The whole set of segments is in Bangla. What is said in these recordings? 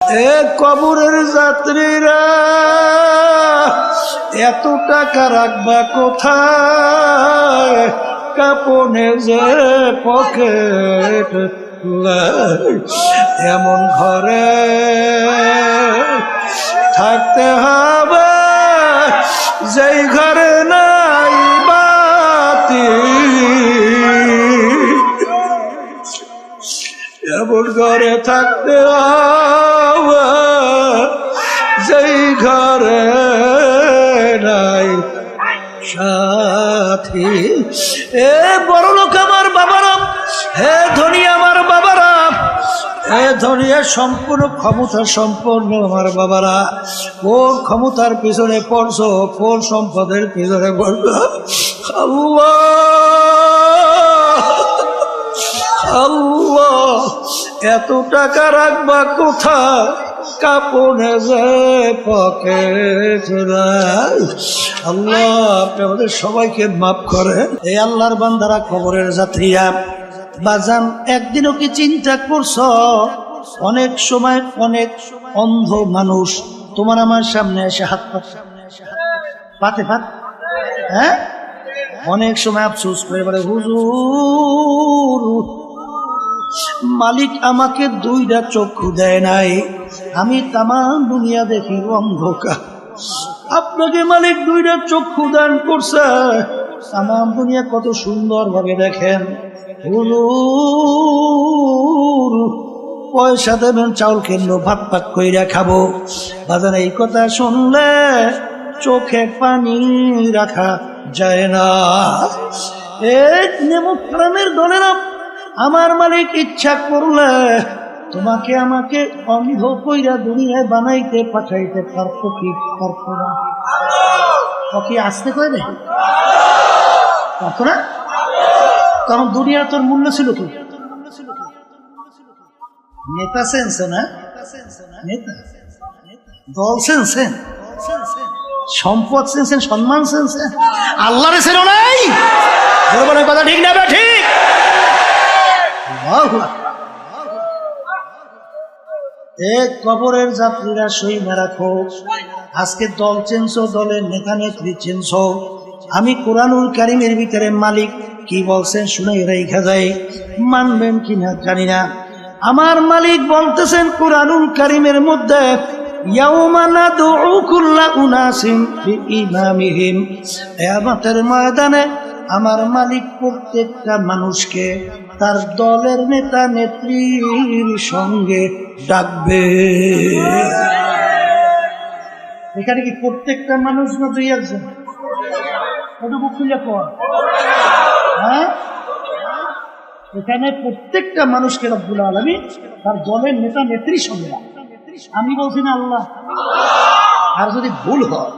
এ কবরের যাত্রীরা, এত টাকা রাখবা কোথায়? কাপনে যে পকেট, এমন ঘরে থাকতে হবে যেই ঘরে নাই বাতি, এমন ঘরে থাকতে হবে যেই ঘরে নাই সাথী। এ বড় লোক আমার বাবারা, হে ধনী আমার বাবারা, হে ধনী সম্পূর্ণ ক্ষমতা সম্পন্ন আমার বাবারা, কোন ক্ষমতার পিছনে পড়ছো, কোন সম্পদের পিছনে পড়ছো? আল্লাহ আল্লাহ, এত টাকা রাখবা কোথায়? কাপনে যে পকেট নাই। আল্লাহ আপনি আমাদের সবাইকে মাফ করেন। এই আল্লাহর বান্দারা, কবরের যাত্রীরা, বাজান একদিনও কি চিন্তা করছ? অনেক সময় অনেক অন্ধ মানুষ তোমার আমার সামনে এসে হাত পাতে পাত, হ্যাঁ, অনেক সময় আফসোস করে বলে, হুজুর মালিক আমাকে দুইটা চক্ষু দেয় নাই, আমি তামাম দুনিয়া দেখি অন্ধকার, আপনাকে মালিক দুইটা চক্ষু দান করছে, তামাম দুনিয়া কত সুন্দর ভাবে দেখেন। হুজুর পয়সা দেবেন, চাউল কিনবো, ভাত পাক কইরা খাবো। বাজার এই কথা শুনলে চোখে পানি রাখা যায় না। এক নেমুখানের দলেরা, আমার মালিক ইচ্ছা করলে তোমাকে আমাকে অন্ধ কইরা দুনিয়ায় বানাইতে পাঠাইতে পারতো কি পারতো না? কি আসতে কই রে পারতো না? তখন দুনিয়া তোর মূল্য ছিল কি? নেতা সেন্সে না, নেতা দল সেন্সেন, সম্পদ সেন্সেন, সম্মান সেন্সেন, আল্লাহরে সেন নাই। কথা ঠিক না? ঠিক। এক কবরের যাত্রীরা সই রাখো, আজকে দল চেনছো, দলের নেতা নেত্রী চেনছো, আমি কোরআনুল কারীমের ভিতরে মালিক কি বলছেন শুনে রেখা যায়, মানবেন কিনা জানি না। আমার মালিক বলতেছেন কোরআনুল কারীমের মধ্যে, ইয়াউমা নাদউ কুল্লা উনাসিন বিইমামিহিম, কিয়ামতের ময়দানে আমার মালিক প্রত্যেকটা মানুষকে তার দলের নেতা নেত্রীর সঙ্গে ডাকবে। এখানে কি প্রত্যেকটা মানুষ না দুই একজন? হ্যাঁ, এখানে প্রত্যেকটা মানুষকে রব্বুল আলামিন তার দলের নেতা নেত্রীর সঙ্গে ডাকবে। আমি বলছি না আল্লাহ। আর যদি ভুল হয়,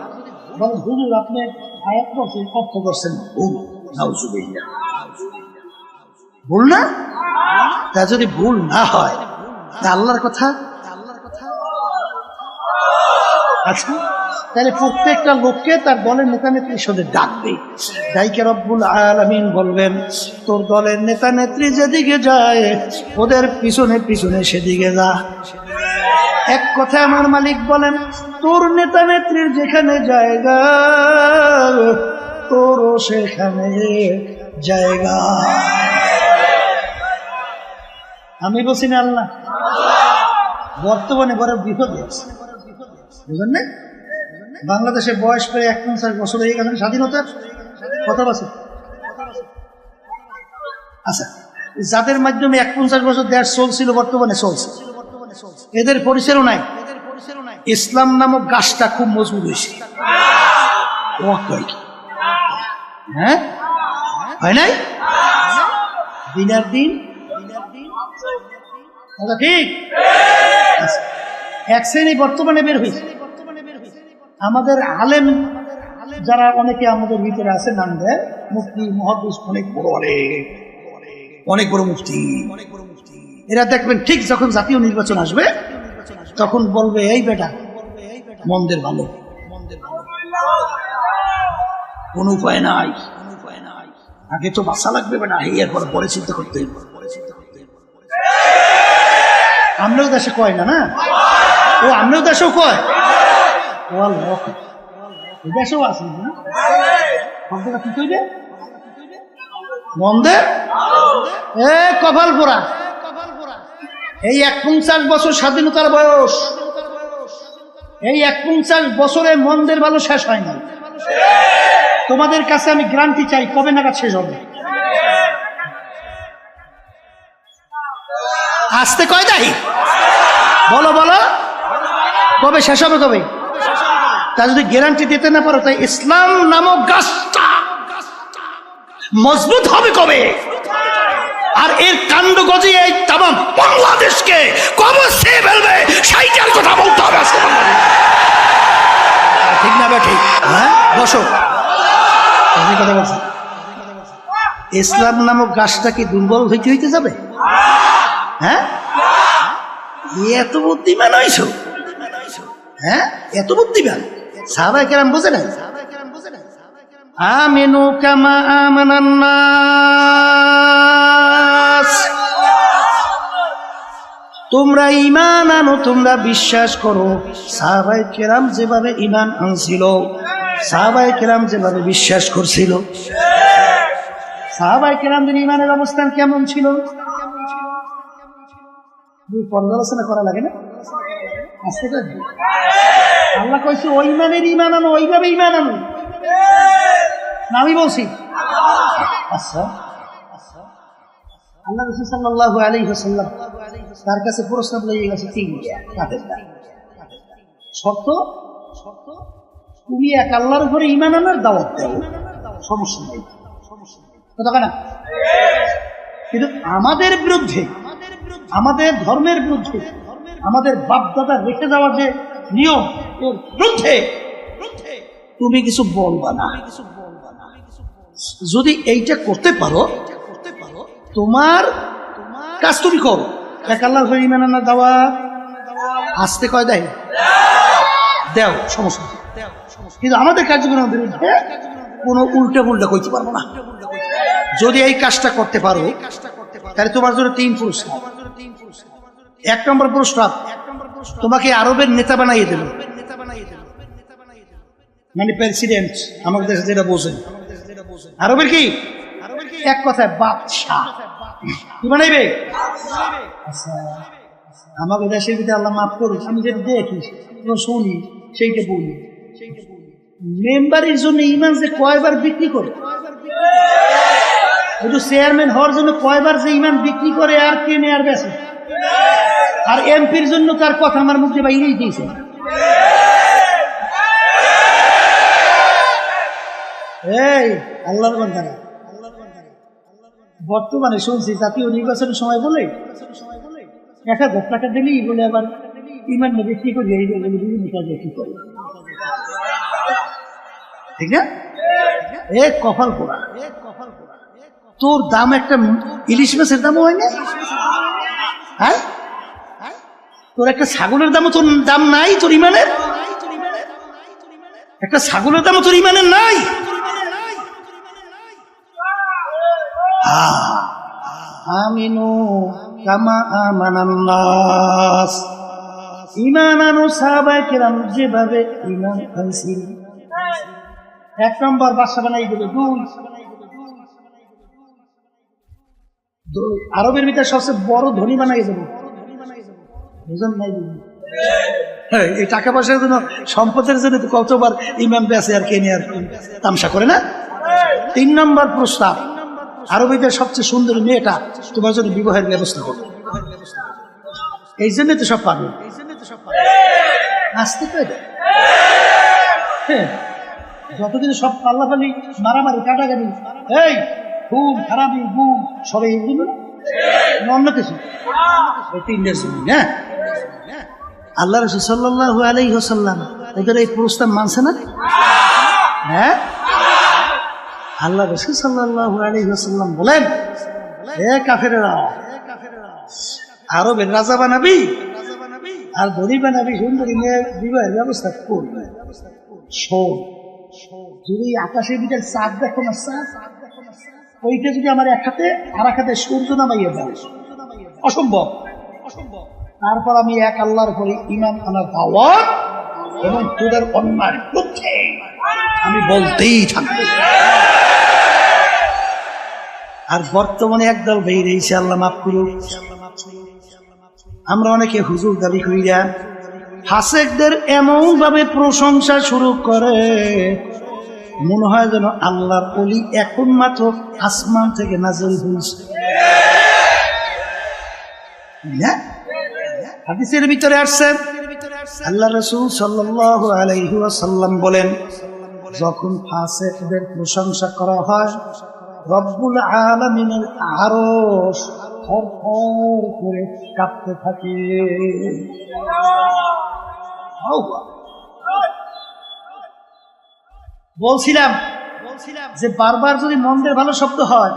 হুজুর আপনি আয়াত করছেন, অর্থ করছেন ভুল, নাউজুবিল্লাহ, ভুল না? তা যদি ভুল না হয় তা আল্লাহর কথা, আচ্ছা তাহলে প্রত্যেকটা লোককে তার দলের নেতা নেত্রীর সাথে ডাকবে। ডাইকে রব্বুল আলামিন বলবেন, তোর দলের নেতা নেত্রী যেদিকে যায় ওদের পিছনে পিছনে সেদিকে যা। এক কথায় আমার মালিক বলেন, তোর নেতা নেত্রীর যেখানে জায়গা তোরও সেখানে জায়গা। আমি বলছি না আল্লাহ। বর্তমানে বড় বিপদ আছে, বুঝলেন না? বাংলাদেশের বয়স প্রায় 51 বছর হয়ে গেছে স্বাধীনতার। কত বছর? আচ্ছা, যাদের মাধ্যমে 51 বছর দেশ চলছিল, বর্তমানে চলছে, এদের পরিচয়ও নাই। ইসলাম নামক গাছটা খুব মজবুত হয়েছে। হ্যাঁ, হয় নাই? দিনের দিন ঠিক। এক শ্রেণী বর্তমানে বের হয়েছে, আমাদের আলেম যারা অনেকে আমাদের ভিতরে আছে, নাম দেয় মুফতি, মুহাদ্দিস, অনেক বড়, অনেক বড় মুফতি। এরা দেখবেন ঠিক যখন জাতীয় নির্বাচন আসবে তখন বলবে, এই বেটা মন্দের ভালো, কোন উপায় নাই, আগে তো বাঁচা লাগবে বেটা, এরপর পরে চিন্তা করতে। আমরাও দেশে কয় না, না ও আমরাও দেশেও কয় ও আল্লাহ দেশেও আছে না শব্দটা কি কইবে মন্দে এ কপাল পোড়া এই 49 বছর স্বাধীনতার বয়স এই 49 বছরে মন্দের ভালো শেষ হয় না তোমাদের কাছে আমি গ্যারান্টি চাই কবে নাগাদ শেষ হবে আসতে কয় দাই বলো বলো কবে শেষ হবে কবে তা যদি গ্যারান্টি দিতে না পারো তাই ইসলাম নামক গাছটা মজবুত হবে কবে আর এর কাণ্ড গজিয়ে এই তামাম বাংলাদেশকে কবে সে ফেলবে সেইটার কথা বলতে হবে ঠিক না বা ঠিক হ্যাঁ বসো কথা বলছি ইসলাম নামক গাছটা কি দুর্বল হইতে হইতে যাবে হ্যাঁ এত বুদ্ধিমান হইছো হ্যাঁ এত বুদ্ধিমান সাহাবায়ে কেরাম বুঝে না আমিনু কামা আমানান নাস তোমরা ঈমান আনো তোমরা বিশ্বাস করো সাহাবায়ে কেরাম যেভাবে ঈমান আনছিল সাহাবায়ে কেরাম যেভাবে বিশ্বাস করছিল সাহাবায়ে কেরামদের ঈমানের অবস্থান কেমন ছিল পর্যালোচনা করা লাগে না আল্লাহ কইছে ওই ইমানের ঈমান আনো ওইভাবে ঈমান আনো না আমি বলছি আচ্ছা আল্লাহ রাসূল সাল্লাল্লাহু আলাইহি ওয়াসাল্লাম তার কাছে প্রস্তাব লইয়ে গেছে তিনটা শর্ত তুমি এক আল্লাহর উপরে ঈমান আনার দাওয়াত দাও সমস্যা নেই কথা না কিন্তু আমাদের বিরুদ্ধে আমাদের ধর্মের বিরুদ্ধে আমাদের বাপ দাদা রেখে যাওয়া যে নিয়ম এর বিরুদ্ধে তুমি কিছু বলবা না যদি এইটা করতে পারো তোমার কাজ তুমি করো এক আল্লাহর উপরে ঈমান আনার দাওয়াত আসতে কয় দেয় দেও সমস্যা কিন্তু আমাদের কার্যক্রমের বিরুদ্ধে কোনো উল্টা পুল্টা কইতে পারবো না যদি এই কাজটা করতে পারো তাহলে তোমার জন্য 3 পুরস্কার 1 নম্বর পুরস্কার তোমাকে আরবের নেতা বানাইয়ে দেব মানে প্রেসিডেন্ট আমাদের দেশে যেটা বোঝেন আরবের কি এক কথায় বাদশাহ কি বানাইবে আচ্ছা আমাদের দেশের ভিতরে আল্লাহ মাফ করুক আমি যেটা দেখি শুনি সেইটা বলি মেম্বারের জন্য ঈমান যে কয়বার বিক্রি করে শুধু চেয়ারম্যান হওয়ার জন্য কয়বার যে ঈমান বিক্রি করে আর কেনে আর বেচে আর এমপির জন্য তার কথা আমার মুখে বাইরেই দিয়েছে এই আল্লাহর বান্দারা বর্তমানে শুনছি জাতীয় নির্বাচনের সময় বলে 1000 টাকা দিলেই বলে আবার ঈমান বিক্রি করে এই বিভিন্ন কাজে কি করে ঠিক না এ কপাল পোড়া তোর দাম একটা ইলিশ মাছের দামও হয় না হ্যাঁ তোর একটা ছাগলের দামও তোর দাম নাই তোর ঈমানের একটা ছাগলের দামও তোর ঈমানের নাই আমিনু কামা আমানান নাস ঈমান আনো সাহাবায়ে কেরাম যেভাবে ঈমান আনছিল 1 নম্বর বাদশা বানাই দিল 2 আরবের ভিতরে সবচেয়ে বড় ধনী বানাই দেব বুঝেন নাই এই টাকা পয়সার জন্য সম্পদের জন্য কতবার ইমাম বেঁচে আর কেনে আর তামসা করে না 3 নম্বর প্রস্তাব আরবিদের সবচেয়ে সুন্দরী মেয়েটা তোমার জন্য বিবাহের ব্যবস্থা করবে এই জন্য তো সব পাবে আসতে পারে যতদিন সব পাল্লাপাল্লি মারামারি কাটাকাটি এই খুন খারাপি গুম সবাই এগুলো অন্য কিছু এই 3টের জন্য হ্যাঁ আল্লাহ রাসূল সাল্লাল্লাহু আলাইহি ওয়াসাল্লাম ওদের এই প্রস্তাব মানছে না হ্যাঁ আল্লাহ রাসূল সাল্লাল্লাহু আলাইহি ওয়াসাল্লাম বলেন হে কাফেররা আরবের রাজা বানাবি আর ধনী বানাবি সুন্দরী মেয়ের বিবাহের ব্যবস্থা করবে শোন যদি আকাশের ভিতরে চাঁদ দেখো না চাঁদ ওইটা যদি আমার এক হাতে আর এক হাতে সূর্য নামাইয়া দেয় অসম্ভব তারপর আমি এক আল্লাহর পরে ইমান আনার দাওয়াত এবং তোদের অন্যায়ের বিরুদ্ধে আমি বলতেই থাকবো। আর বর্তমানে একদল বেরিয়েছে, আল্লাহ মাফ করুক, আমরা অনেকে হুজুর দাবি করিয়া ফাসেকদের এমন ভাবে প্রশংসা শুরু করে মনে হয় যেন আল্লাহর ওলি এখন মাত্র আসমান থেকে নাযিল হয়েছে। হাদিসের ভিতরে আসছে আল্লাহ রাসূল সাল্লাল্লাহু আলাইহি ওয়াসাল্লাম বলেন, যখন ফাসেকদের প্রশংসা করা হয় রব্বুল আলামিনের আরশ থরথর করে কাঁপতে থাকে। বলছিলাম যে বারবার যদি মন্দের ভালো শব্দ হয়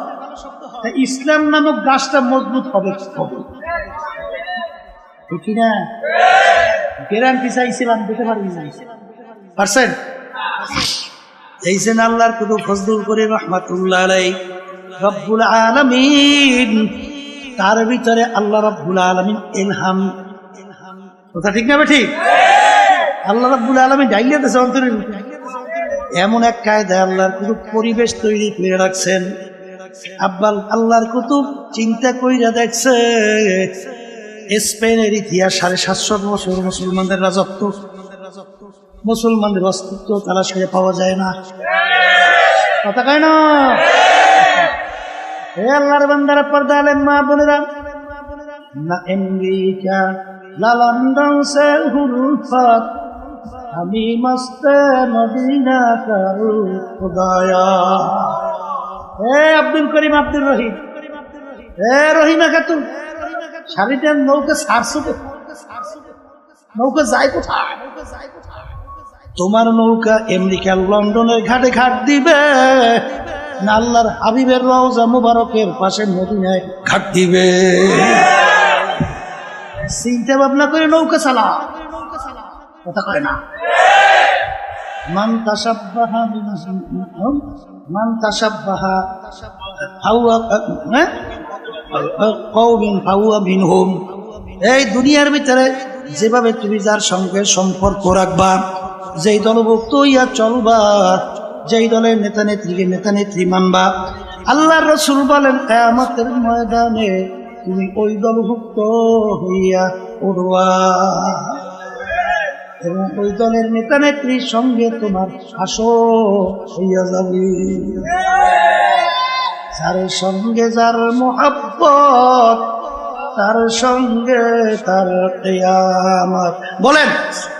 ইসলাম নামক গাছটা মজবুত হবে ঠিক না? গ্যারান্টি চাইছিলাম, দিতে পারি না, পারছেন? এই যে আল্লাহর কুতুব ফজলুল করিম রাহমাতুল্লাহ আলাইহি রব্বুল আলামিন, তার ভিতরে আল্লাহ রব্বুল আলামিন ইলহাম, কথা ঠিক না ঠিক? আল্লাহ রব্বুল আলামিন ডাইলে দেশে অন্তরের এমন এক কায়দায় আল্লাহর কুতুব পরিবেশ তৈরি করে রাখছেন। আব্বাল আল্লাহর কুতুব চিন্তা কইরা দেখছে স্পেনের ইতিহাস 750 বছর মুসলমানদের রাজত্ব, মুসলমানদের অস্তিত্ব তালাশ করে পাওয়া যায় না, কথা কয় না? হে আল্লাহর বান্দারা, পর্দা আলেম মা বোনেরা, না আমেরিকা না লন্ডন সে হুরফাত আমি মস্তে মদিনা করু খুদায়া। হে আব্দুল করিম আব্দুর রহিম, হে রহিমা খাতুন, শাড়িটার নৌকা ছাড়ছো, নৌকা যায় কোথায়? তোমার নৌকা আমেরিকা লন্ডনের ঘাটে ঘাট দিবে না আল্লাহর হাবিবের রওজা মুবারকের পাশে মদিনায় ঘাট দিবে? চিন্তা ভাবনা করে নৌকা চালা, কথা কয় না? মান তাশাব্বাহা কওমিন ফাহুয়া মিনহুম। এই দুনিয়ার ভিতরে যেভাবে তুমি যার সঙ্গে সম্পর্ক রাখবা, যেই দলভুক্ত হইয়া চলবা, যেই দলের নেতা নেত্রীকে নেতা নেত্রী মানবা, আল্লাহর রাসূল বলেন কিয়ামতের ময়দানে তুমি ওই দলভুক্ত হইয়া উঠবা এবং ওই দলের নেতা নেত্রীর সঙ্গে তোমার হাসর হইয়া যাবে। যার সঙ্গে যার মোহাব্বত তার সঙ্গে তার কিয়ামত। বলেন,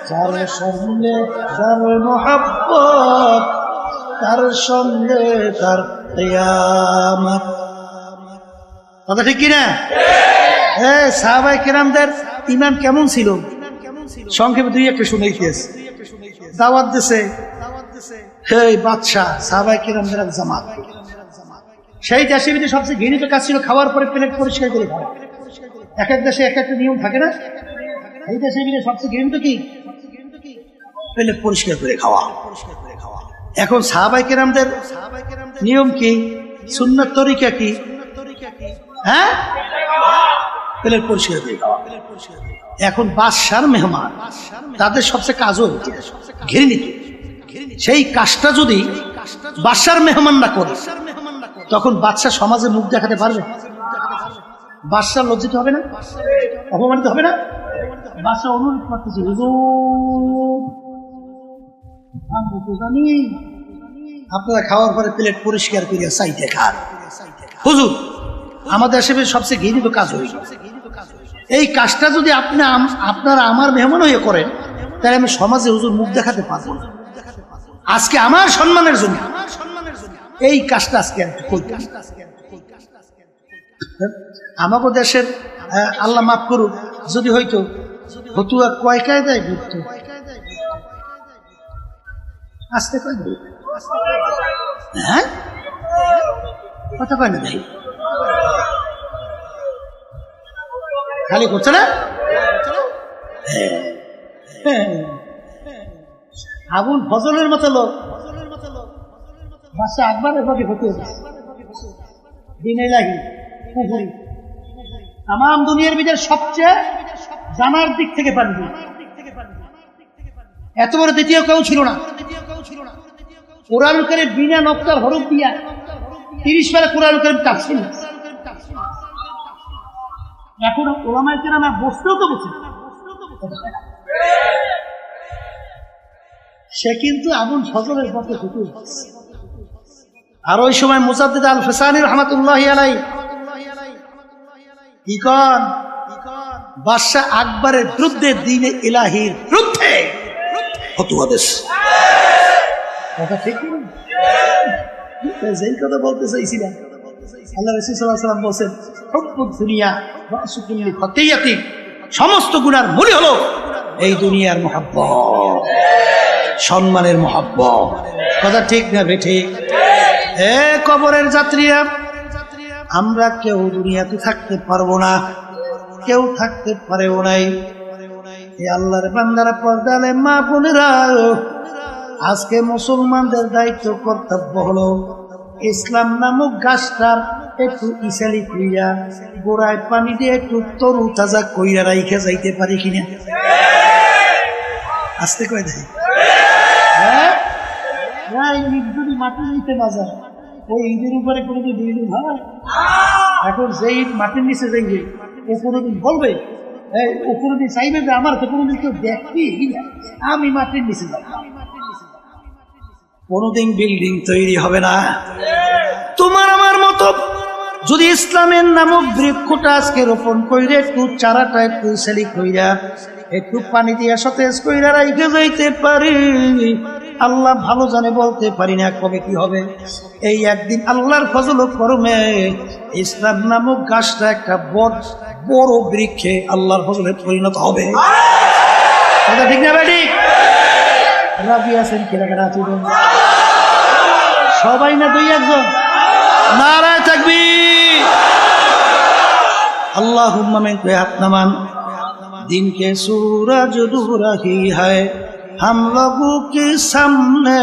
যার সঙ্গে যার মোহাব্বত তার সঙ্গে তার কিয়ামত। কথা ঠিক কিনা? সাহাবায়ে কেরামদের ঈমান কেমন ছিল? সংক্ষেপে দুই একটা শুনেই দিয়েছে। দাওয়াত দিছে এই বাদশা, সাহাবায়ে কেরামদের এক জামাত। সেই দেশের ভিতরে সবচেয়ে ঘৃণিত কাজ ছিল খাওয়ার পরে প্লেট পরিষ্কার করে খাওয়া। এক এক দেশে এক একটা নিয়ম থাকে না? এই দেশের ভিতরে সবচেয়ে ঘৃণিত কি? প্লেট পরিষ্কার করে খাওয়া। এখন সাহাবায়ে কেরামদের নিয়ম কি, সুন্নাত তরিকা কি? হ্যাঁ, প্লেট পরিষ্কার করে খাওয়া। এখন বাদশার মেহমান, তাদের সবচেয়ে কাজও ঘৃণিত। সেই কাজটা যদি বাদশার মেহমান না করে তখন বাদশা সমাজে মুখ দেখাতে পারবে? বাদশা লজ্জিত হবে না? অপমানিত হবে না? বাদশা অনুরোধ করতেছে, হুজুর আমি তো জানি আপনারা খাওয়ার পরে প্লেট পরিষ্কার করে চাইতে খান। হুজুর আমাদের দেশে সবচেয়ে ঘৃণিত কাজ হইল, এই কাজটা যদি আপনারা আমার মেহমান হয়ে করেন তাহলে আমি সমাজে হুজুর মুখ দেখাতে পারবো না। আজকে আমার সম্মানের জন্য এই কাজটা আজকে আমাকে দেশের আল্লাহ মাফ করুক, যদি হইতো হতুয়া কয় কায়দায় ঘুরত, আসতে কয় হ্যাঁ কথা কয় না ভাই, খালি করছে না? আবুল ফজলের মতো লোক বাদশা আকবরের প্রতি হতে দিনে লাগি পুকুরি তাম দুনিয়ার ভিতরে সবচেয়ে ডানার দিক থেকে পানি দিল। এত বড় দ্বিতীয় কেউ ছিল না। কোরআন কারীম বিনা নকশার হরফ দিয়া 30 পারা কোরআন কারীম তাফসীর। এখন ওলামায়ে কেরাম বসতেও তো বসে, সে কিন্তু আবুল ফজলের পথে ঢুকে। আর ওই সময় মুজাদ্দিদ আল ফিসানি রাহমাতুল্লাহি আলাইহি কি কন, বাদশাহ আকবরের বিরুদ্ধে, দ্বীনে ইলাহির বিরুদ্ধে ফতোয়া দিয়েছে। কথা ঠিক না? যেই কথা বলতে চাইছিলাম, আল্লাহ রাসূল সাল্লাল্লাহু আলাইহি ওয়াসাল্লাম বলেন, হুব্বুদ দুনিয়া রাসু কুল্লি খাতিয়াতিন, সমস্ত গুনার মূল হলো এই দুনিয়ার মহব্বত, সম্মানের মহব্বত। কথা ঠিক না বেঠিক? এ কবরের যাত্রীরা, আমরা কেউ দুনিয়াতে থাকতে পারবো না, কেউ থাকতে পারেও নাই। এই আল্লাহর বান্দারা, পর্দালে মা বোনেরা, আজকে মুসলমানদের দায়িত্ব কর্তব্য হলো ইসলাম নামক গাছটার একটু ইসালি কইরা গোড়ায় পানি দিয়ে একটু তরু তাজা কইরা রাইখে যাইতে পারি কিনা? আস্তে কয় দেয়, হ্যাঁ, যদি মাটি নিতে না যায়, ওই ঈদের উপরে কোনোদিন বিল্ডিং হয়? এখন যেই মাটির নিচে যাইবে ও কোনোদিন বলবে, ও কোনোদিন চাইবে যে আমার তো কোনোদিন কেউ দেখবি, আমি মাটির নিচে যাব। কোনোদিন বিল্ডিং তৈরি হবে না। তোমার আমার মতো যদি ইসলামের নামক বৃক্ষটা আজকে রোপণ কইরে একটু চারাটা একটু সেলি কইরা একটু পানি দিয়া সতেজ কইরা রাইখে যাইতে পারি, আল্লাহ ভালো জানে, বলতে পারি না কবে কি হবে। এই একদিন আল্লাহর ফজল ও করমে ইসলাম নামক গাছটা একটা বড় বৃক্ষে আল্লাহর ফজলে পরিণত হবে। কথা ঠিক না বেটি? রাজি আছেন কেনাকাটা আছে সবাই না? দুই একজন নারায়ে তাকবীর, আল্লাহুম্মা মিন হাত নামান। दिन के सूरज दूर ही है हम लोगों के सामने,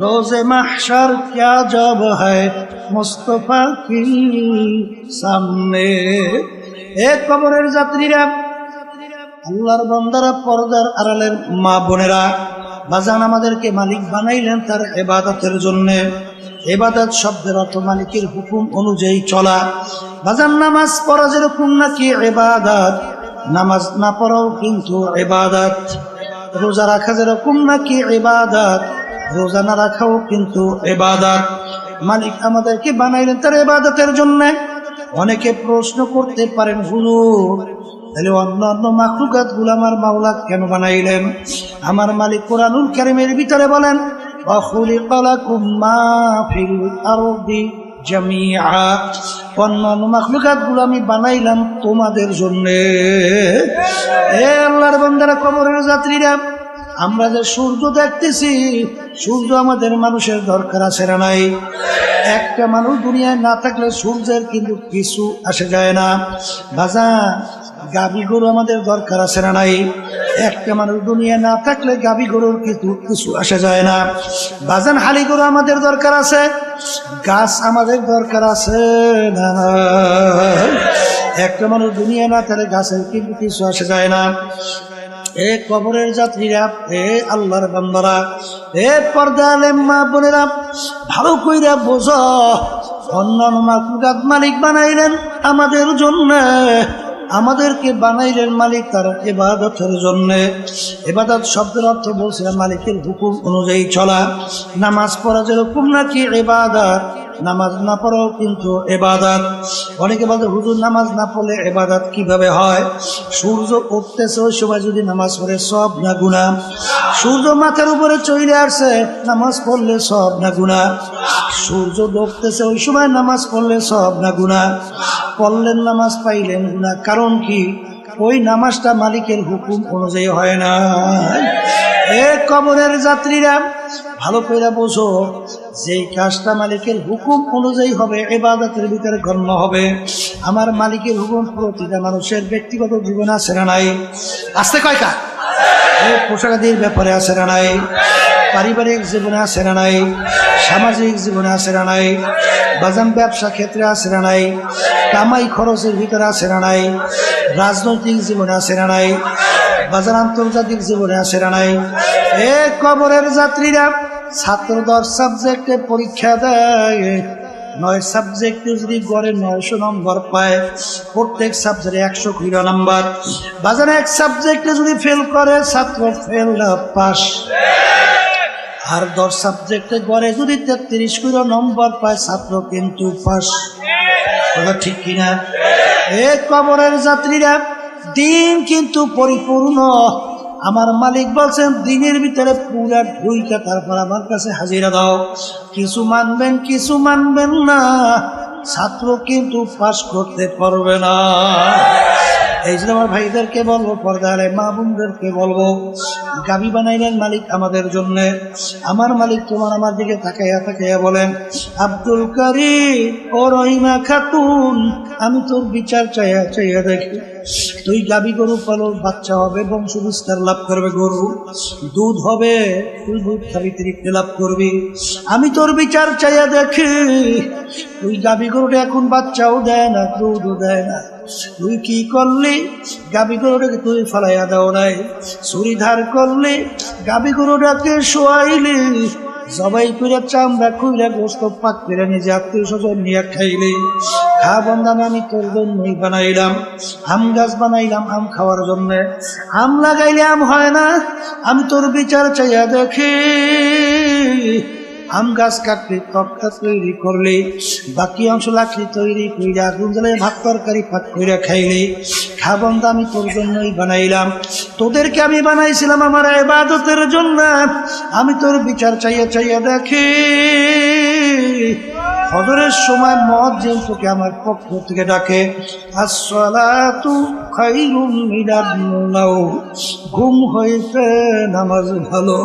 रोज़े महशर क्या जब है मुस्तफा की सामने। एक कबरेर যাত্রীরা, আল্লাহর বান্দারা, পর্দার আড়ালের মা বোনেরা, বাজান আমাদেরকে মালিক বানাইলেন তার ইবাদতের জন্য। ইবাদত শব্দের অর্থ মালিকের হুকুম অনুযায়ী চলা। বাজান নামাজ পড়া যেরকম নাকি ইবাদত, নামাজ না পড়াও কিন্তু ইবাদত। রোজা রাখা যেরকম নাকি ইবাদত, রোজা না রাখাও কিন্তু ইবাদত। মালিক আমাদেরকে বানাইলেন তার ইবাদতের জন্য। অনেকে প্রশ্ন করতে পারেন, হুজুর তাহলে অন্যান্য মাখলুকাত গুলো আমার মাওলা কেন বানাইলেন? আমার মালিক কোরআনুল কারীমের ভিতরে বলেন, ওয়া খুলিকা লাকুম মা ফিল আরদি জামিআ, অন্যান্য মাখলুকাত গুলো আমি বানাইলাম তোমাদের জন্য। এ আল্লাহর বান্দারা, কবরের যাত্রীরা, আমরা যে সূর্য দেখতেছি, সূর্য আমাদের মানুষের দরকার আছে না নাই? একটা মানুষ দুনিয়ায় না থাকলে সূর্যের কিন্তু কিছু আসে যায় না। বাজান, গাভী গরু আমাদের দরকার আছে না নাই? একটা মানুষ দুনিয়ায় না থাকলে গাভী গরুর কিন্তু কিছু আসে যায় না। বাজান, হালি গরু আমাদের দরকার আছে, গাছ আমাদের দরকার আছে না? একটা মানুষ দুনিয়ায় না থাকলে গাছের কিন্তু কিছু আসে যায় না। এ কবরের যাত্রীরা, এ আল্লাহর বান্দারা, এ পর্দালে মা বোনেরা, ভালো কইরা বোঝো, অন্যান্য মাখলুকাত মালিক বানাইলেন আমাদের জন্য। আমাদেরকে বানাইলেন মালিক তার ইবাদতের জন্য। ইবাদত শব্দের অর্থ বলছিলাম মালিকের হুকুম অনুযায়ী চলা। নামাজ পড়া যেরকম নাকি ইবাদত, নামাজ না পড়াও কিন্তু ইবাদত। অনেকে বলে, হুজুর নামাজ না পড়লে ইবাদত কিভাবে হয়? সূর্য উঠতেছে ওই সময় যদি নামাজ পড়ে সব না গুনাহ? সূর্য মাথার উপরে চলে আসছে, নামাজ পড়লে সব না গুনাহ? সূর্য ডুবতেছে ওই সময় নামাজ পড়লে সব না গুনাহ? পড়লেন নামাজ, পাইলেন গুনাহ। কারণ কি? ওই নামাজটা মালিকের হুকুম অনুযায়ী হয় না। এ কবরের যাত্রীরা, ভালো করে বোঝো, যেই কাজটা মালিকের হুকুম অনুযায়ী হবে, ইবাদতের ভিতরে গণ্য হবে। আমার মালিকের হুকুম প্রতিটা মানুষের ব্যক্তিগত জীবনে আছে না নাই? আসতে কয়টা? পোশাকাদির ব্যাপারে আছে না নাই? পারিবারিক জীবনে আছে না নাই? সামাজিক জীবনে আছে না নাই? বাজান ব্যবসা ক্ষেত্রে আছে না নাই? কামাই খরচের ভিতরে আছে না নাই? রাজনৈতিক জীবনে আছে না নাই? বাজার আন্তর্জাতিক জীবনে আছে না নাই? এ কবরের যাত্রীরা ছাত্র 10 সাবজেক্টে পরীক্ষা দেয়, 9 সাবজেক্টে যদি গড়ে 900 নম্বর পায়, প্রত্যেক সাবজেক্টে 100 করে নাম্বার। বাজারে এক সাবজেক্টে যদি ফেল করে ছাত্র ফেল না পাস। আর 10 সাবজেক্টে গড়ে যদি 33 করে নম্বর পায় ছাত্র কিন্তু পাস। কথা ঠিক কিনা? এ কবরের যাত্রীরা দিন কিন্তু পরিপূর্ণ। আমার মালিক বলছেন দিনের ভিতরে পুরা ঢুইকা তারপর আমার কাছে হাজিরা দাও। কিছু মানবেন কিছু মানবেন না, ছাত্র কিন্তু পাস করতে পারবে না। এই জন্য আমার ভাইদেরকে বলবো, পর্দার মা বোনদেরকে বলবো, গাবি বানাইলেন মালিক আমাদের জন্য। আমার মালিক তোমার আমার দিকে তাকাইয়া তাকাইয়া বলেন, আব্দুল কারিম ও রহিমা খাতুন, আমি তোর বিচার চাইয়া চাইয়া দেখি। তুই গাবি গরু পালো, বাচ্চা হবে, বংশ বিস্তার লাভ করবে, গরু দুধ হবে, তুই দুধ খাবি, তৃপ্তি লাভ করবি। আমি তোর বিচার চাইয়া দেখি, তুই গাবি গরুটা এখন বাচ্চাও দেয় না, দুধও দেয় না। তুই কি করলি? গাবি গরুটাকে তুই ফালাইয়া দাও নাই, ছুরি ধার করলি, গাবি গরুটাকে শোয়াইলি, জবাই করে চামড়া খুইলা গোস্ত পাক করে নিজে আত্মীয় স্বজন নিয়ে খাইলি। খা বন্দাম, আমি তোর জন্যই বানাইলাম। আম গাছ বানাইলাম আম খাওয়ার জন্য। আম লাগাইলে আম হয় না, আমি তোর বিচার চাইয়া দেখি। আম গাছ কাটলি, তক্তা তৈরি করলি, বাকি অংশ লাকড়ি তৈরি কইরা আগুন জ্বালাই ভাত তরকারি পাক কইরা খাইলি। খা বন্দা, আমি তোর জন্যই বানাইলাম। তোদেরকে আমি বানাইছিলাম আমার ইবাদতের জন্য। আমি তোর বিচার চাইয়া চাইয়া দেখি। ফজরের সময় মুয়াজ্জিন তোকে আমার পক্ষ থেকে ডাকে, আসসালাতু খায়রুম মিনান নাওম, ঘুম হইতে নামাজ ভালো।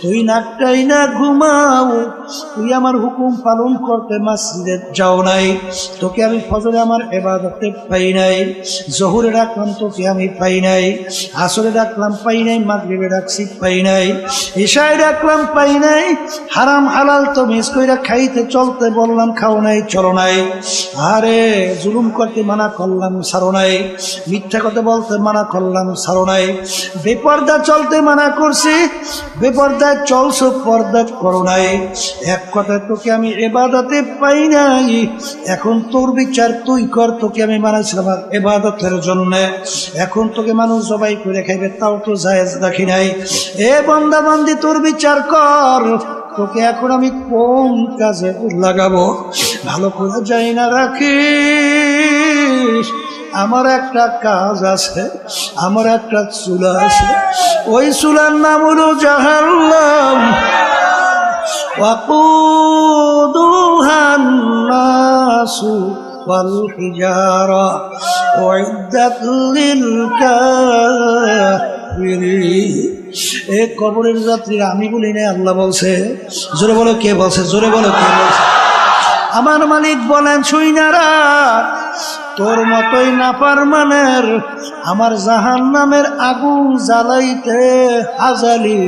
তুই নাকটাই না ঘুমাও, তুই আমার হুকুম পালন করতে মসজিদে যাও নাই। তোকে আমি ফজরে আমার ইবাদতে পাই নাই, জোহরে ডাকলাম তোকে আমি পাই নাই, আসরে ডাকলাম পাই নাই, মাগরিবে ডাকছি পাই নাই, ইশায় ডাকলাম পাই নাই। হারাম হালাল তো মিস কইরা খাইতে চলতে বললাম, খাও নাই, চলো নাই। আরে জুলুম করতে মানা করলাম, ছাড়ো নাই। মিথ্যা কথা বলতে মানা করলাম, ছাড়ো নাই। বেপর্দা চলতে মানা করছি, বেপর্দায় চলছো, পর্দা করো নাই। এক কথায় তোকে আমি ইবাদতে পাই নাই। এখন তোর বিচার তুই কর, তোকে আমি বানাইছিলাম আমার ইবাদতের জন্য। এখন তোকে মানুষ জবাই করে খাইবে, তাও তো জায়েজ রাখি নাই। এ বান্দা বান্দি, তোর বিচার কর, তোকে এখন আমি কোন কাজে লাগাবো ভালো করে যাই না রাখিস। আমার একটা কাজ আছে, আমার একটা চুলা আছে, ওই চুলার নাম হলো জাহান্নাম। وقودها الناس والحجارة أعدت للكافرين। এই কবরের যাত্রীরা আমি বলি না, আল্লাহ বলছে। জোরে বলো কে বলছে? জোরে বলো কে বলছে? আমার মালিক বলেন, শুইনারা তোর মতোই নাফরমানের আমার জাহান্নামের আগুন জ্বালাইতে হাজালি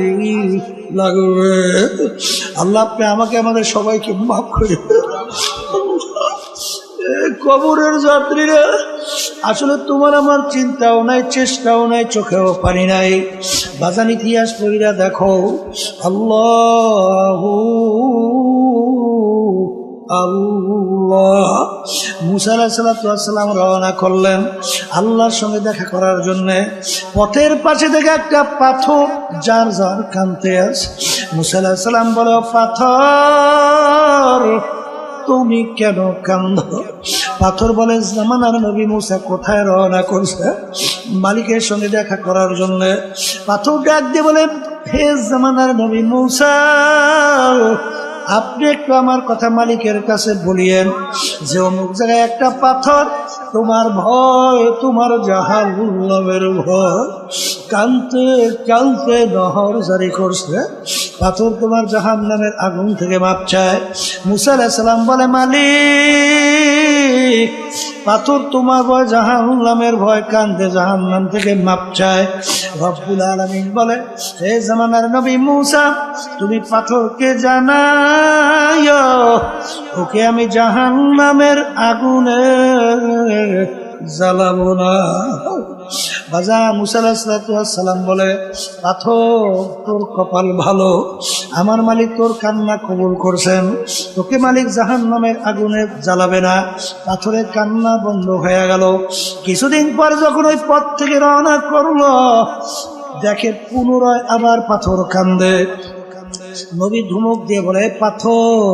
লাগবে। আল্লাহ আপনি আমাকে আমাদের সবাইকে মাফ করে। কবরের যাত্রীরা আসলে তোমার আমার চিন্তাও নাই, চেষ্টাও নাই, চোখেও পানি নাই। বাজান ইতিহাস পড়িরা দেখো, আল্লাহু আল্লাহ। মুসা আলাইহিস সালাম রওনা করলেন আল্লাহর সঙ্গে দেখা করার জন্য। পথের পাশে থেকে একটা পাথর যার যার কানতে আছে। মুসা আলাইহিস সালাম বলে, পাথর তুমি কেন কান্দো? পাথর বলে, জামানার নবী মুসা কোথায় রওনা করছে? মালিকের সঙ্গে দেখা করার জন্য। পাথর ডাক দিয়ে বলে, হে জামানার নবী মুসা, আপনি একটু আমার কথা মালিকের কাছে বলিয়েন যে অমুক জায়গায় একটা পাথর তোমার ভয়, তোমার জাহান্নামের ভয়, কানতে কানতে নহর জারি করছে। পাথর তোমার জাহান্নামের আগুন থেকে মাপ চায়। মুসা আলাইহিস সালাম বলে, মালিক পাথর তোমার ভয়, জাহান্নামের ভয়, কান্দে জাহান্নাম থেকে মাপ চায়। রব্বুল আলামিন বলে, হে জামানার নবী মুসা, তুমি পাথরকে জানাইও ওকে আমি জাহান্নামের আগুনে জ্বালাবো না। বাজান মুসা আলাইহিস সালাম বলে, পাথর তোর কপাল ভালো, আমার মালিক তোর কান্না কবুল করছেন, তোকে মালিক জাহান্নামের আগুনে জ্বালাবে না। পাথরের কান্না বন্ধ হয়ে গেল। কিছুদিন পর যখন ওই পথ থেকে রওনা করলো, দেখে পুনরায় আবার পাথর কান্দে। নবী ধমক দিয়ে বলে, পাথর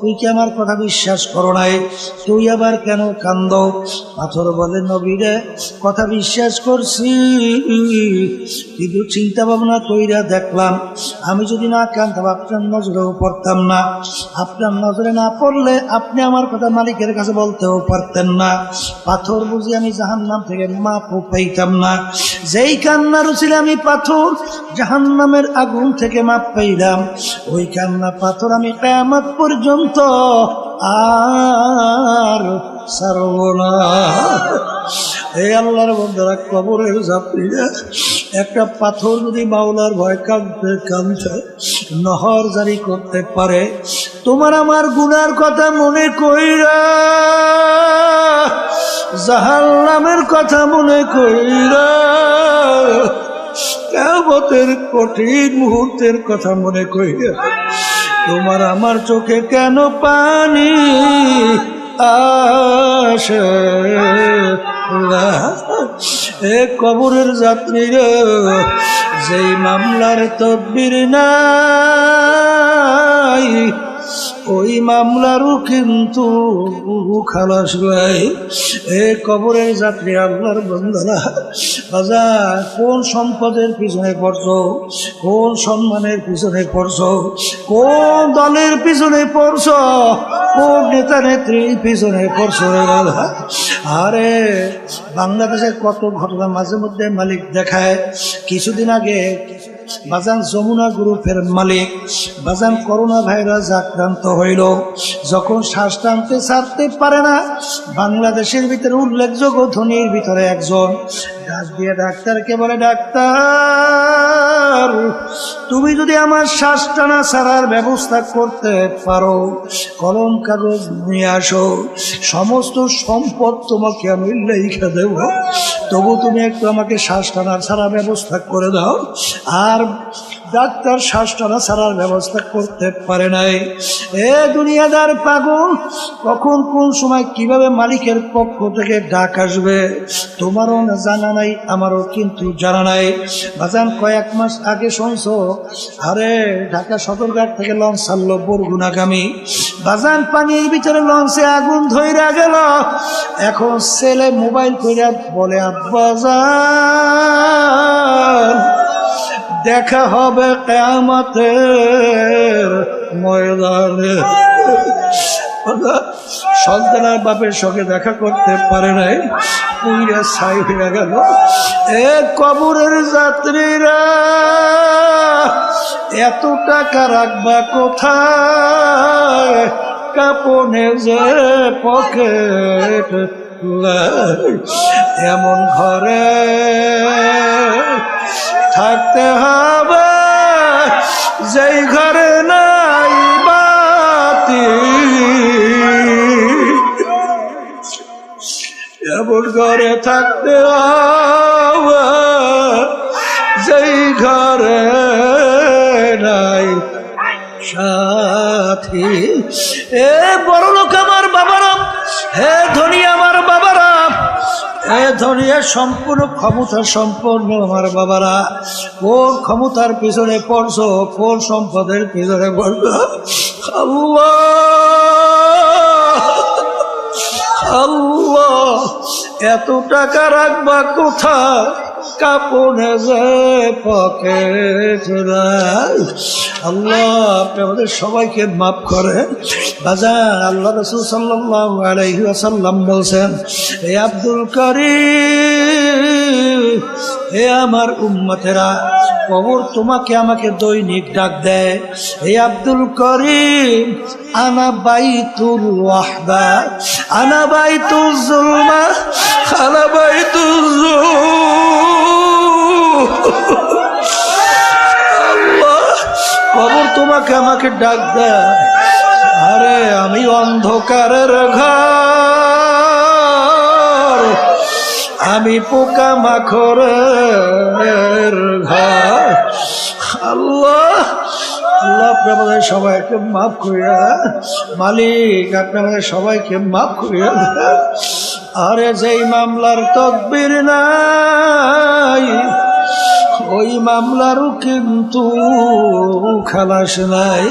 তুই কি আমার কথা বিশ্বাস করো নাই? তুই আবার কেন কান্দ? পাথর বলে, নবী রে, কথা বিশ্বাস করছি, কিন্তু চিন্তা ভাবনা কইরা দেখলাম আমি যদি না কান্দতাম আপনার নজরেও পড়তাম না, আপনার নজরে না পড়লে আপনি আমার কথা মালিকের কাছে বলতেও পারতেন না। পাথর বুঝি আমি জাহান্নাম থেকে মাপও পাইতাম না। যেই কান্নার উচিলে আমি পাথর জাহান্নামের আগুন থেকে মাপ পাইলাম, ওই কান্না পাথর আমি কিয়ামত পর্যন্ত আর ছাড়ব না। এই আল্লাহর বন্দারা, কবরের যাত্রীরা, একটা পাথর যদি মাওলার ভয় কাঁদতে কাঁদতে নহর জারি করতে পারে, তোমার আমার গুনার কথা মনে কইরা, জাহান্নামের কথা মনে কইরা, কিয়ামতের কঠিন মুহূর্তের কথা মনে কইরা, তোমার আমার চোখে কেন পানি আসে না? এ কবরের যাত্রীরা, যেই মামলার তদবির নাই, ওই মামলারও কিন্তু খালাস নাই। এ কবরের যাত্রী, আল্লাহর বান্দারা, বাজার কোন সম্পদের পিছনে পড়ছো, কোন সম্মানের পিছনে পড়ছো, কোন দলের পিছনে পড়ছো, কোন নেতা নেত্রীর পিছনে পড়ছো রে বাবা? আরে বাংলাদেশের কত ঘটনা মাঝে মধ্যে মালিক দেখায়। কিছুদিন আগে বাজান যমুনা গ্রুপের মালিক বাজান করোনা ভাইরাস আক্রান্ত হইল। যখন শ্বাস টানতে ছাড়তে পারে না, বাংলাদেশের ভিতরে উল্লেখযোগ্য ধনীর ভিতরে একজন ডাক দিয়ে ডাক্তারকে বলে, ডাক্তার তুমি যদি আমার শ্বাস টানা ছাড়ার ব্যবস্থা করতে পারো, কলম কাগজ নিয়ে আসো, সমস্ত সম্পদ তোমাকে আমি লিখে দেব, তবু তুমি একটু আমাকে শ্বাস টানা ছাড়ার ব্যবস্থা করে দাও। আর ডাক্তার শ্বাস টানা ছাড়ার ব্যবস্থা করতে পারে নাই। এ দুনিয়াদার পাগল, কখন কোন সময় কিভাবে মালিকের পক্ষ থেকে ডাক আসবে তোমারও জানা নাই, আমারও কিন্তু জানা নাই। বাজান কয়েক মাস আগে শুনছো, আরে ঢাকা সদরঘাট থেকে লঞ্চ ছাড়লো বরগুনাগামী। বাজান পানির ভিতরে লঞ্চে আগুন ধইরা গেল। এখন ছেলে মোবাইল করে বলে, আব্বাজান দেখা হবে কিয়ামতের ময়দানে। সন্তানের বাপের সঙ্গে দেখা করতে পারে নাই, পুইরা ছাই হয়ে গেল। এ কবরের যাত্রীরা, এত টাকা রাখবা কোথায়? কাপনে যে পকেট, এমন ঘরে থাকতে হবে যেই ঘরে নাই বাতি, এমন ঘরে থাকতে হবে যেই ঘরে নাই সাথী। এ বড় লোক আমার বাবারা, হে ধনী আমার বাবারা, এ ধনিয়া সম্পূর্ণ ক্ষমতা সম্পন্ন আমার বাবারা, কোন ক্ষমতার পিছনে পড়ছো, কোন সম্পদের পিছনে পড়ছো? আল্লাহ আল্লাহ, এত টাকা রাখবা কোথায়? কাপনে যে পকেট নাই। আল্লাহ আপনি আমাদের সবাইকে মাফ করেন। বাজার আল্লাহ রাসূল সাল্লাল্লাহু আলাইহি ওয়াসাল্লাম বলছেন, হে আব্দুল কারীম, হে আমার উম্মতেরা, কবর তোমাকে আমাকে দৈনিক ডাক দেয়, হে আব্দুল করিম, আনা বাইতুল ওয়াহদা, আনা বাইতুল যুলমা, আনা বাইতুল আল্লাহ, কবর তোমাকে আমাকে ডাক দেয়। আরে আমি অন্ধকারের ঘর, আমি পোকা মাখরের ঘর। আল্লাহ আল্লাহ আপনি আমাদের সবাইকে মাফ করিয়া দেন। মালিক আপনি আমাদের সবাইকে মাফ করিয়া দেন। আরে যেই মামলার তদবির নাই ওই মামলারও কিন্তু খালাস নাই।